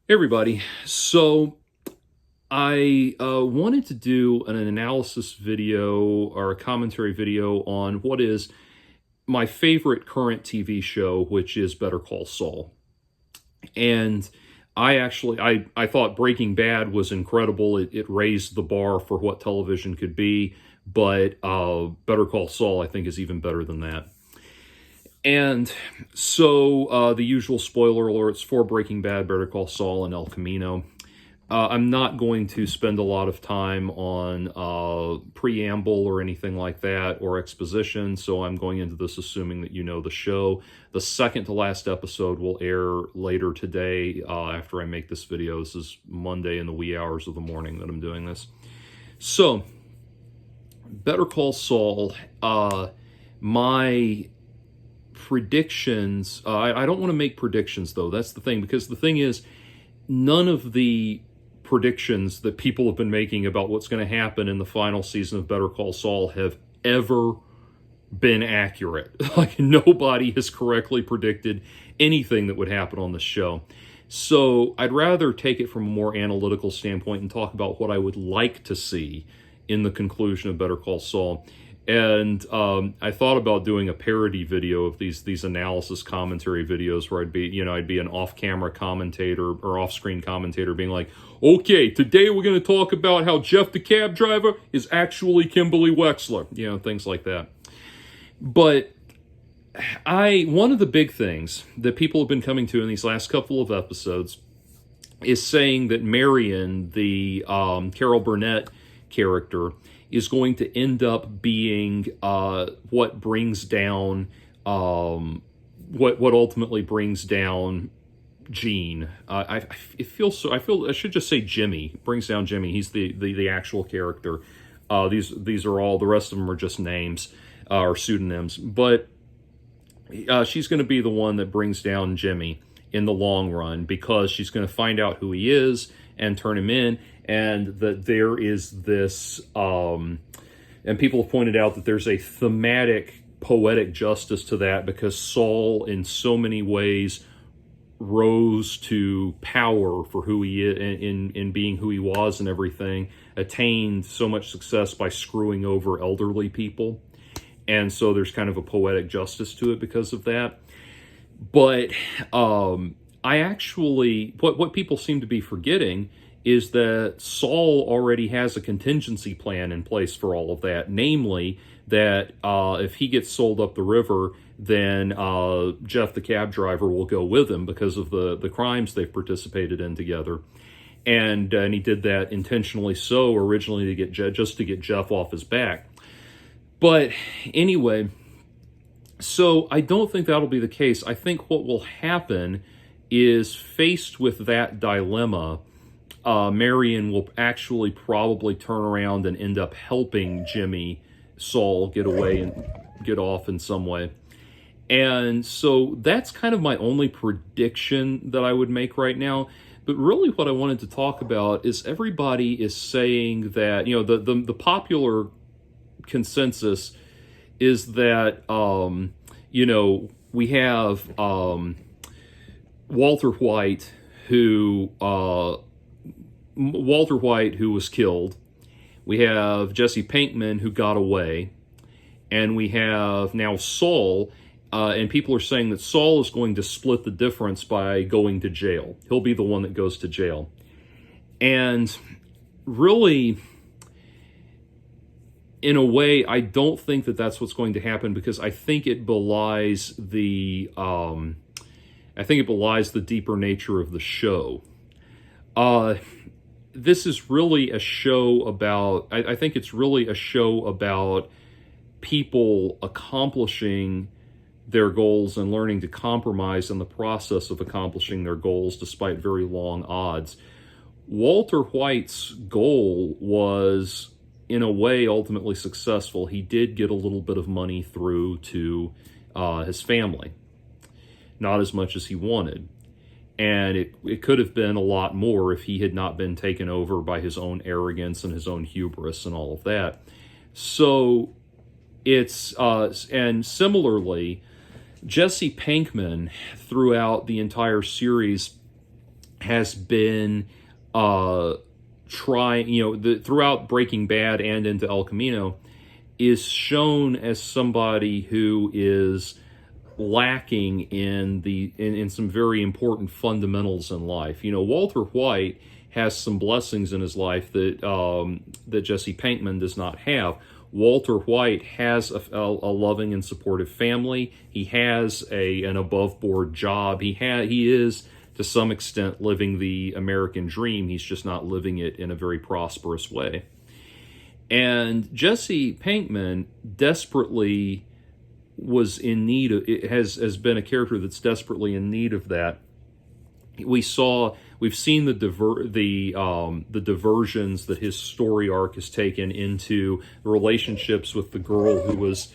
Hey everybody. So I wanted to do an analysis video or a commentary video on what is my favorite current TV show, which is Better Call Saul. And I thought Breaking Bad was incredible. It raised the bar for what television could be, but Better Call Saul I think is even better than that. And so the usual spoiler alerts for Breaking Bad, Better Call Saul, and El Camino. I'm not going to spend a lot of time on preamble or anything like that or exposition, so I'm going into this assuming that you know the show. The second to last episode will air later today after I make this video. This is Monday in the wee hours of the morning that I'm doing this. So, Better Call Saul, my predictions, I don't want to make predictions though, that's the thing, because the thing is, none of the predictions that people have been making about what's going to happen in the final season of Better Call Saul have ever been accurate. Like, nobody has correctly predicted anything that would happen on the show. So I'd rather take it from a more analytical standpoint and talk about what I would like to see in the conclusion of Better Call Saul. And I thought about doing a parody video of these analysis commentary videos where I'd be an off-camera commentator or off-screen commentator being like, okay, today we're going to talk about how Jeff the cab driver is actually Kimberly Wexler, things like that. But one of the big things that people have been coming to in these last couple of episodes is saying that Marion, the Carol Burnett character, is going to end up being what brings down what ultimately brings down Gene. I should just say Jimmy brings down Jimmy. He's the actual character. These are all, the rest of them are just names or pseudonyms. But she's going to be the one that brings down Jimmy in the long run, because she's going to find out who he is and turn him in. And that there is this, and people have pointed out that there's a thematic, poetic justice to that, because Saul, in so many ways, rose to power for who he is, in being who he was and everything, attained so much success by screwing over elderly people. And so there's kind of a poetic justice to it because of that. But what people seem to be forgetting is that Saul already has a contingency plan in place for all of that. Namely, that if he gets sold up the river, then Jeff the cab driver will go with him because of the crimes they've participated in together. And he did that intentionally so, originally to get Jeff off his back. But anyway, so I don't think that'll be the case. I think what will happen is, faced with that dilemma, Marion will actually probably turn around and end up helping Saul get away and get off in some way. And so that's kind of my only prediction that I would make right now. But really what I wanted to talk about is, everybody is saying that, the popular consensus is that, we have Walter White, who was killed. We have Jesse Pinkman, who got away. And we have now Saul, and people are saying that Saul is going to split the difference by going to jail. He'll be the one that goes to jail. And really, in a way, I don't think that that's what's going to happen, because I think it belies the deeper nature of the show. This is really a show about, I think it's really a show about people accomplishing their goals and learning to compromise in the process of accomplishing their goals despite very long odds. Walter White's goal was, in a way, ultimately successful. He did get a little bit of money through to his family. Not as much as he wanted. And it could have been a lot more if he had not been taken over by his own arrogance and his own hubris and all of that. So it's, and similarly, Jesse Pinkman, throughout the entire series, has been throughout Breaking Bad and into El Camino, is shown as somebody who is lacking in some very important fundamentals in life. Walter White has some blessings in his life that Jesse Pinkman does not have. Walter White has a loving and supportive family. He has an above board job. He is to some extent living the American dream. He's just not living it in a very prosperous way. And Jesse Pinkman desperately was in need of, has been a character that's desperately in need of that. We've seen the diversions that his story arc has taken into the relationships with the girl who was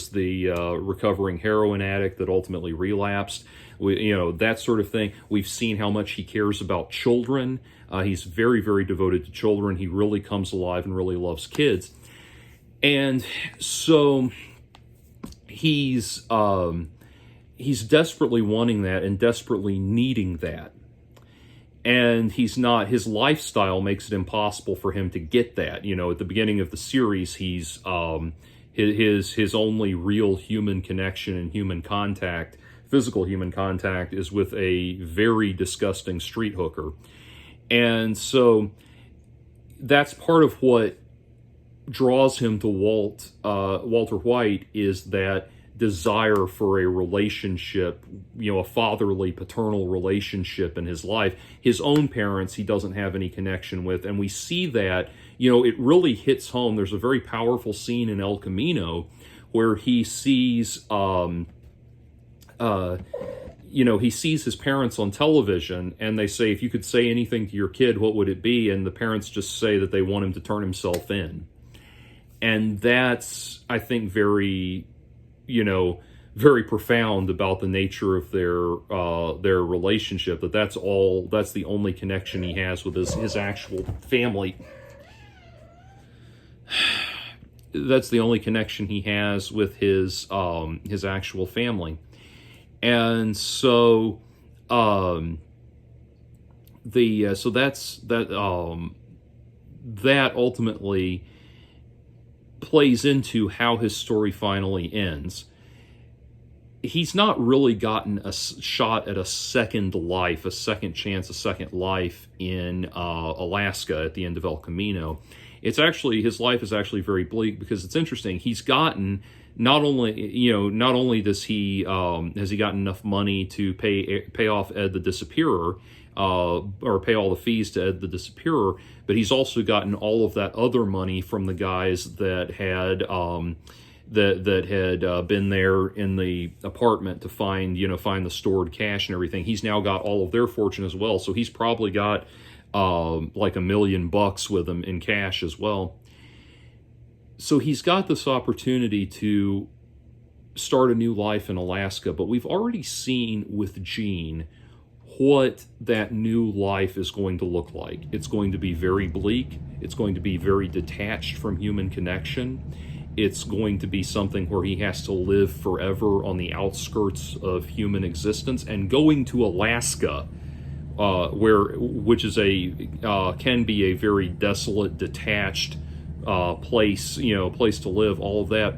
the recovering heroin addict that ultimately relapsed. That sort of thing. We've seen how much he cares about children. He's very, very devoted to children. He really comes alive and really loves kids. And so he's desperately wanting that and desperately needing that. And his lifestyle makes it impossible for him to get that. At the beginning of the series, his only real human connection and physical human contact, is with a very disgusting street hooker. And so that's part of what draws him to Walter White, is that desire for a relationship, a fatherly, paternal relationship in his life. His own parents he doesn't have any connection with, and we see that, it really hits home. There's a very powerful scene in El Camino where he sees he sees his parents on television, and they say, if you could say anything to your kid, what would it be? And the parents just say that they want him to turn himself in. And that's, I think, very profound about the nature of their relationship, that's the only connection he has with his actual family. That's the only connection he has with his actual family. And so that ultimately plays into how his story finally ends. He's not really gotten a shot at a second chance, a second life in Alaska at the end of El Camino. His life is actually very bleak, because it's interesting. He's gotten not only has he gotten enough money to pay off Ed the Disappearer, or pay all the fees to Ed the Disappearer, but he's also gotten all of that other money from the guys that had been there in the apartment to find the stored cash and everything. He's now got all of their fortune as well, so he's probably got like $1 million with him in cash as well. So he's got this opportunity to start a new life in Alaska, but we've already seen with Gene what that new life is going to look like. It's going to be very bleak. It's going to be very detached from human connection. It's going to be something where he has to live forever on the outskirts of human existence, and going to Alaska, which is can be a very desolate, detached place to live. All of that.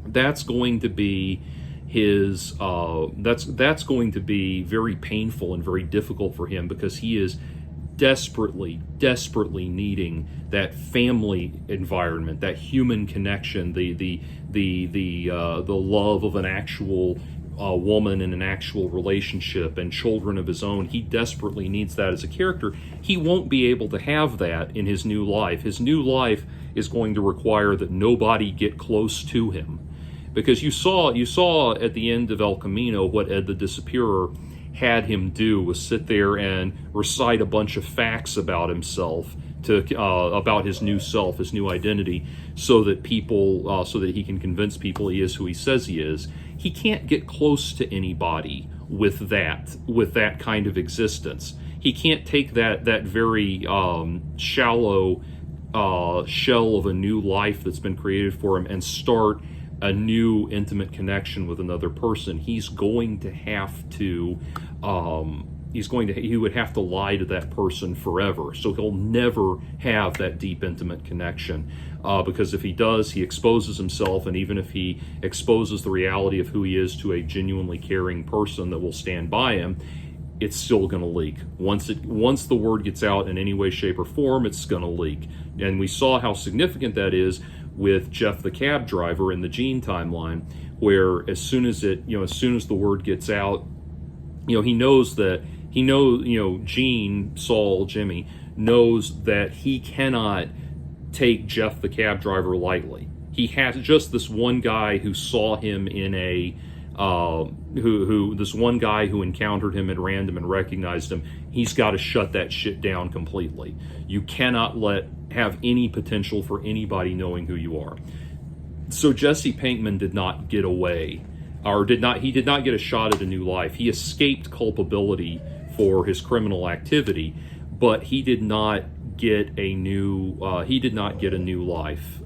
That's going to be that's going to be very painful and very difficult for him, because he is desperately needing that family environment, that human connection, the love of an actual woman in an actual relationship and children of his own. He desperately needs that as a character. He won't be able to have that in his new life. His new life is going to require that nobody get close to him. Because you saw at the end of El Camino what Ed the Disappearer had him do was sit there and recite a bunch of facts about himself, about his new self, his new identity, so that he can convince people he is who he says he is. He can't get close to anybody with that kind of existence. He can't take that very shallow shell of a new life that's been created for him and start a new intimate connection with another person, he's going to have to he would have to lie to that person forever. So he'll never have that deep intimate connection, because if he does, he exposes himself, and even if he exposes the reality of who he is to a genuinely caring person that will stand by him, it's still going to leak. Once the word gets out in any way, shape, or form, it's going to leak. And we saw how significant that is with Jeff the cab driver in the Gene timeline, where as soon as the word gets out, Gene, Saul, Jimmy knows that he cannot take Jeff the cab driver lightly. He has just this one guy who saw him in this one guy who encountered him at random and recognized him. He's got to shut that shit down completely. You cannot have any potential for anybody knowing who you are. So Jesse Pinkman did not get away, he did not get a shot at a new life. He escaped culpability for his criminal activity, but he did not get a new life,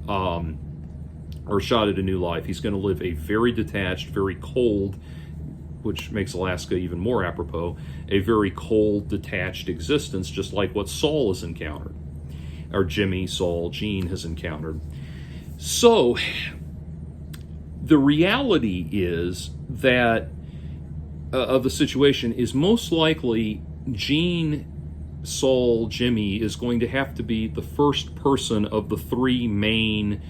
or shot at a new life. He's going to live a very detached, very cold, which makes Alaska even more apropos, a very cold, detached existence, just like what Saul has encountered, or Jimmy, Saul, Gene has encountered. So the reality is that of the situation is most likely Gene, Saul, Jimmy is going to have to be the first person of the three main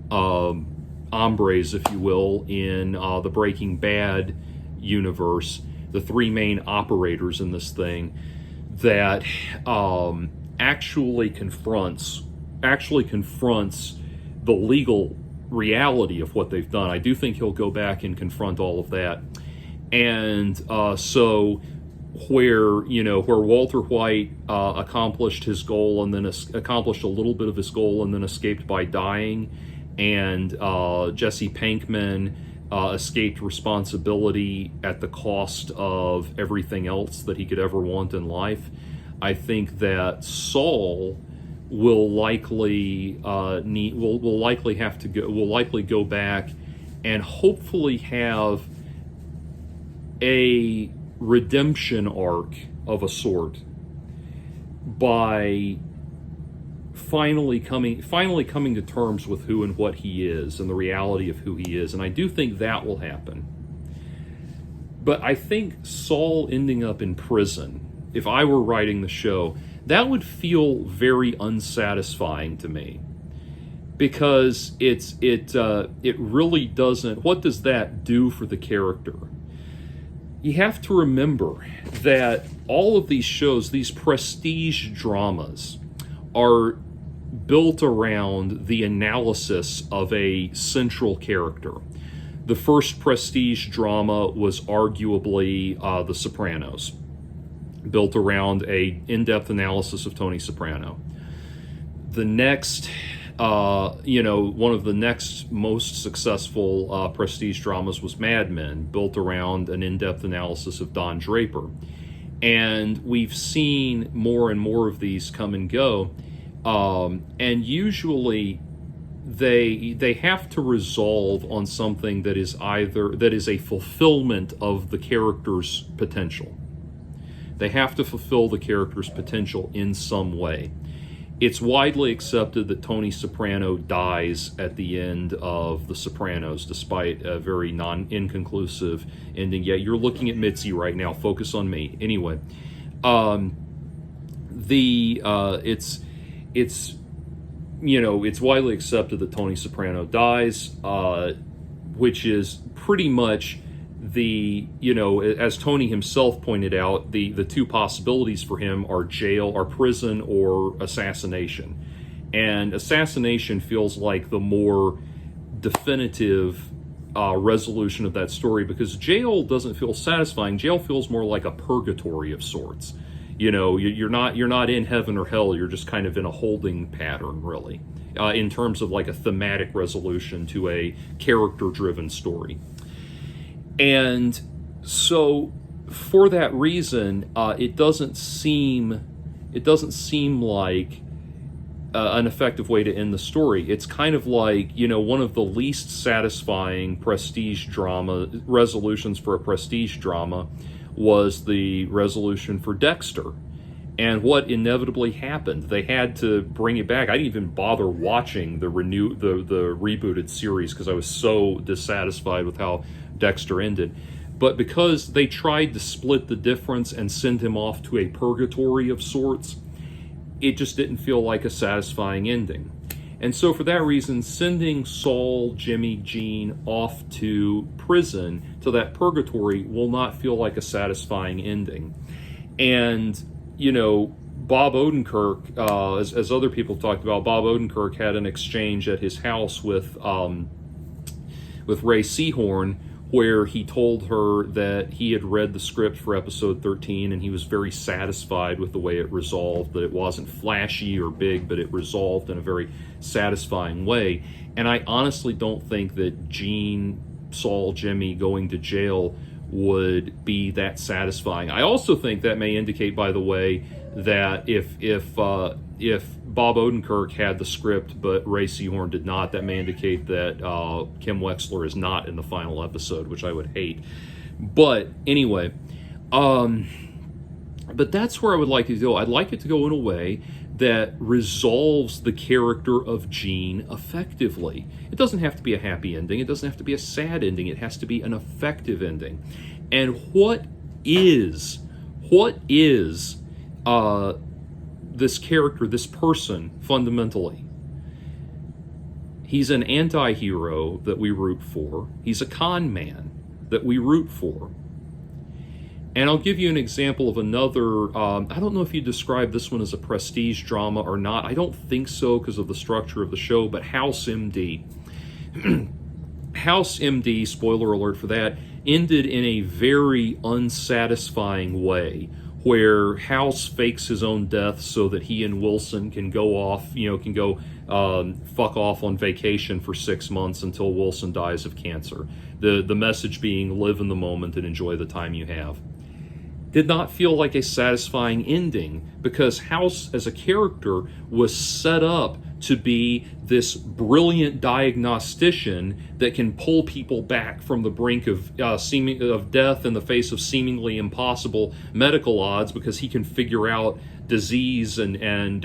hombres, if you will, in the Breaking Bad universe, the three main operators in this thing, that actually confronts the legal reality of what they've done. I do think he'll go back and confront all of that. And so where Walter White accomplished his goal and then accomplished a little bit of his goal and then escaped by dying, and Jesse Pinkman escaped responsibility at the cost of everything else that he could ever want in life, I think that Saul will likely go back and hopefully have a redemption arc of a sort by finally coming to terms with who and what he is and the reality of who he is. And I do think that will happen. But I think Saul ending up in prison, if I were writing the show, that would feel very unsatisfying to me, because it really doesn't. What does that do for the character? You have to remember that all of these shows, these prestige dramas, are built around the analysis of a central character. The first prestige drama was arguably The Sopranos, built around a in-depth analysis of Tony Soprano. The next, one of the next most successful prestige dramas was Mad Men, built around an in-depth analysis of Don Draper. And we've seen more and more of these come and go, and usually they have to resolve on something that is a fulfillment of the character's potential. They have to fulfill the character's potential in some way. It's widely accepted that Tony Soprano dies at the end of The Sopranos, despite a very inconclusive ending. Yeah, you're looking at Mitzi right now. Focus on me. Anyway, it's widely accepted that Tony Soprano dies, which is pretty much as Tony himself pointed out, the two possibilities for him are prison, or assassination. And assassination feels like the more definitive resolution of that story, because jail doesn't feel satisfying. Jail feels more like a purgatory of sorts. You're not in heaven or hell. You're just kind of in a holding pattern, really, in terms of like a thematic resolution to a character-driven story. And so, for that reason, it doesn't seem like an effective way to end the story. It's kind of like, one of the least satisfying prestige drama resolutions for a prestige drama was the resolution for Dexter. And what inevitably happened, they had to bring it back. I didn't even bother watching the rebooted series because I was so dissatisfied with how Dexter ended. But because they tried to split the difference and send him off to a purgatory of sorts, it just didn't feel like a satisfying ending. And so for that reason, sending Saul, Jimmy, Gene off to prison, to that purgatory, will not feel like a satisfying ending. And, Bob Odenkirk, as other people talked about, Bob Odenkirk had an exchange at his house with Ray Seahorn, where he told her that he had read the script for episode 13 and he was very satisfied with the way it resolved, that it wasn't flashy or big, but it resolved in a very satisfying way. And I honestly don't think that Gene, Saul, Jimmy going to jail would be that satisfying. I also think that may indicate, by the way, that if Bob Odenkirk had the script but Ray Seahorn did not, that may indicate that Kim Wexler is not in the final episode, which I would hate. But anyway, but that's where I would like it to go. I'd like it to go in a way that resolves the character of Gene effectively. It doesn't have to be a happy ending. It doesn't have to be a sad ending. It has to be an effective ending. And what is this character, this person, fundamentally? He's an anti-hero that we root for. He's a con man that we root for. And I'll give you an example of another, I don't know if you describe this one as a prestige drama or not. I don't think so because of the structure of the show, but House MD. House MD, spoiler alert for that, ended in a very unsatisfying way, where House fakes his own death so that he and Wilson can go off, fuck off on vacation for 6 months until Wilson dies of cancer. The message being, live in the moment and enjoy the time you have. Did not feel like a satisfying ending because House as a character was set up to be this brilliant diagnostician that can pull people back from the brink of death in the face of seemingly impossible medical odds, because he can figure out disease and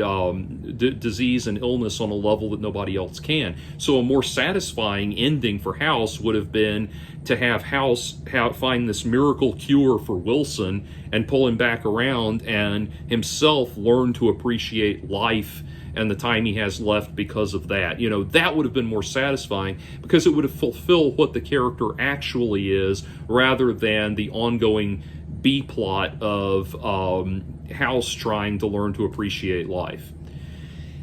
disease and illness on a level that nobody else can. So a more satisfying ending for House would have been to have House find this miracle cure for Wilson and pull him back around, and himself learn to appreciate life and the time he has left because of that. That would have been more satisfying because it would have fulfilled what the character actually is, rather than the ongoing B-plot of House trying to learn to appreciate life.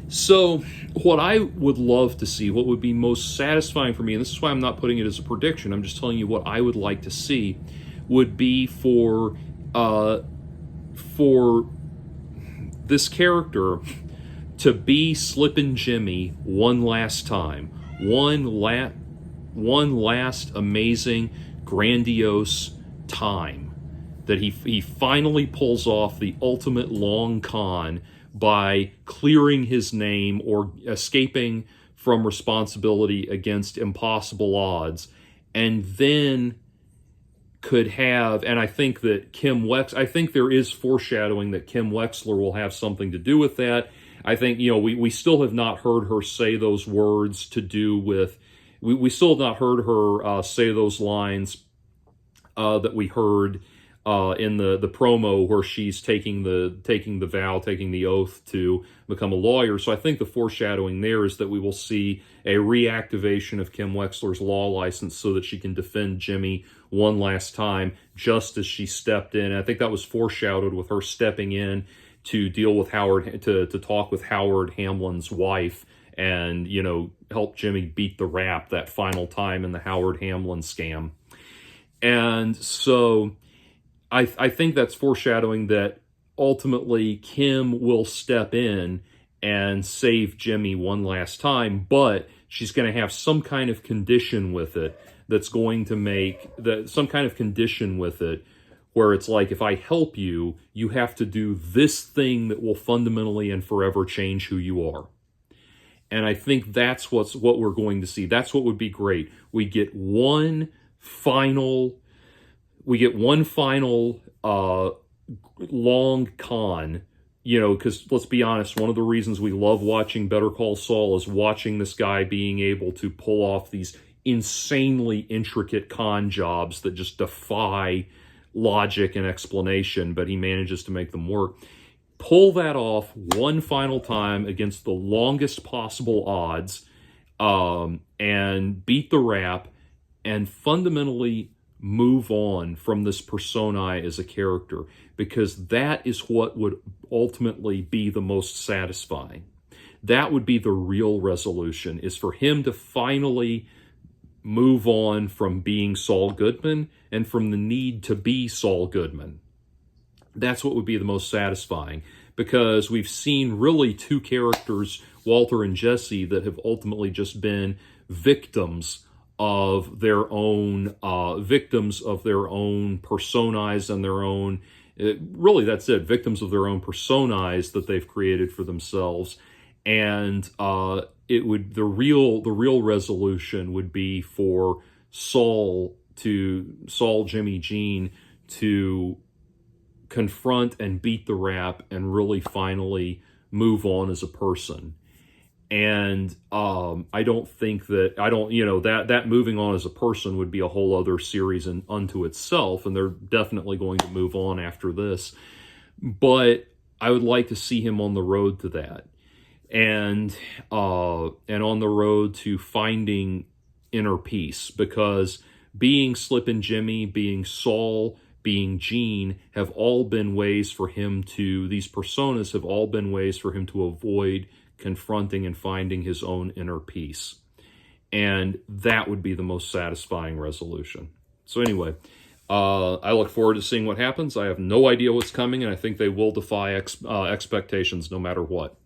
So what I would love to see, what would be most satisfying for me, and this is why I'm not putting it as a prediction, I'm just telling you what I would like to see, would be for this character to be Slippin' Jimmy one last time. One last amazing, grandiose time. That he finally pulls off the ultimate long con by clearing his name or escaping from responsibility against impossible odds. And then could have, and I think that I think there is foreshadowing that Kim Wexler will have something to do with that. I think, we still have not heard her say those words to do with, we still have not heard her say those lines that we heard in the promo where she's taking the vow, taking the oath to become a lawyer. So I think the foreshadowing there is that we will see a reactivation of Kim Wexler's law license so that she can defend Jimmy one last time, just as she stepped in. And I think that was foreshadowed with her stepping in to deal with Howard, to talk with Howard Hamlin's wife and, help Jimmy beat the rap that final time in the Howard Hamlin scam. And so I think that's foreshadowing that ultimately Kim will step in and save Jimmy one last time, but she's going to have some kind of condition with it that's going to make some kind of condition with it where it's like, if I help you, you have to do this thing that will fundamentally and forever change who you are. And I think that's what we're going to see. That's what would be great. We get one final long con, because let's be honest, one of the reasons we love watching Better Call Saul is watching this guy being able to pull off these insanely intricate con jobs that just defy logic and explanation, but he manages to make them work. Pull that off one final time against the longest possible odds, and beat the rap, and fundamentally move on from this personae as a character, because that is what would ultimately be the most satisfying. That would be the real resolution, is for him to finally move on from being Saul Goodman and from the need to be Saul Goodman. That's what would be the most satisfying, because we've seen really two characters, Walter and Jesse, that have ultimately just been victims of their own personas and their own, really that's it, victims of their own personas that they've created for themselves. And the real resolution would be for Saul, Jimmy, Gene, to confront and beat the rap and really finally move on as a person. And I don't think that moving on as a person would be a whole other series unto itself, and they're definitely going to move on after this. But I would like to see him on the road to that, and on the road to finding inner peace, because being Slippin' Jimmy, being Saul, being Gene have all been ways for him to, these personas have all been ways for him to avoid confronting and finding his own inner peace. And that would be the most satisfying resolution. So anyway, I look forward to seeing what happens. I have no idea what's coming, and I think they will defy expectations no matter what.